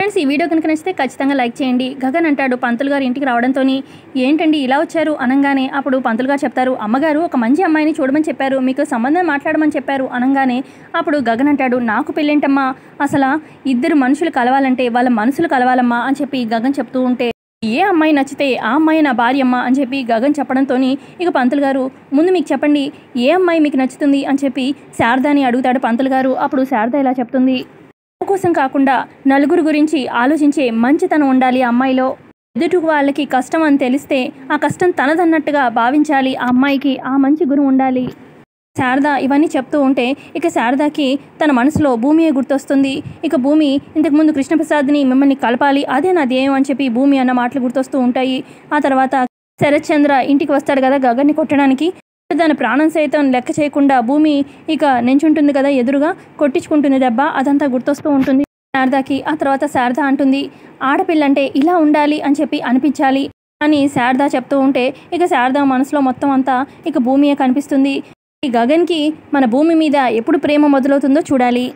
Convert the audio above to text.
Friends, ఈ video కనుక నచ్చితే ఖచ్చితంగా లైక్ చేయండి. గగన్ అంటాడు పంతులు గారు ఇంటికి రావడంతోని, ఏంటండి ఇలా వచ్చారు అనగానే అప్పుడు పంతులు గారు చెప్తారు, అమ్మగారు ఒక మంచి అమ్మాయిని చూడమని చెప్పారు, మీకు సంబంధం మాట్లాడమని చెప్పారు అనగానే అప్పుడు గగన్ అంటాడు, నాకు పెళ్ళేంటమ్మా, అసలు ఇద్దరు మనుషులు కలవాలంటే వాళ్ళ మనసులు కలవాలమ్మా అని చెప్పి గగన్ చెప్తూ ఉంటే, ఏ అమ్మాయి నచ్చితే ఆ అమ్మాయి నా భార్యమ్మ అని చెప్పి గగన్ చెప్పడంతో ఇక పంతులు గారు, ముందు మీకు చెప్పండి ఏ అమ్మాయి మీకు నచ్చుతుంది అని చెప్పి శారదాని అడుగుతాడు పంతులు గారు. అప్పుడు శారద ఇలా చెప్తుంది, కోసం కాకుండా నలుగురు గురించి ఆలోచించే మంచితనం ఉండాలి ఆ అమ్మాయిలో. ఎదుటి వాళ్ళకి కష్టం అని తెలిస్తే ఆ కష్టం తనదన్నట్టుగా భావించాలి ఆ అమ్మాయికి, ఆ మంచి గుణం ఉండాలి. శారద ఇవన్నీ చెప్తూ ఉంటే ఇక శారదకి తన మనసులో భూమియే గుర్తొస్తుంది. ఇక భూమి ఇంతకుముందు కృష్ణప్రసాద్ని మిమ్మల్ని కలపాలి, అదే నా ధ్యేయం అని చెప్పి భూమి అన్న మాటలు గుర్తొస్తూ ఉంటాయి. ఆ తర్వాత శరత్ చంద్ర ఇంటికి వస్తాడు కదా గగన్ని కొట్టడానికి, దాని ప్రాణం సైతం లెక్క చేయకుండా భూమి ఇక నించుంటుంది కదా ఎదురుగా, కొట్టించుకుంటుంది దెబ్బ, అదంతా గుర్తొస్తూ ఉంటుంది శారదాకి. ఆ తర్వాత శారద అంటుంది, ఆడపిల్లంటే ఇలా ఉండాలి అని చెప్పి అనిపించాలి అని శారద చెప్తూ ఉంటే ఇక శారద మనసులో మొత్తం అంతా ఇక భూమియే కనిపిస్తుంది. ఈ గగన్కి మన భూమి మీద ఎప్పుడు ప్రేమ మొదలవుతుందో చూడాలి.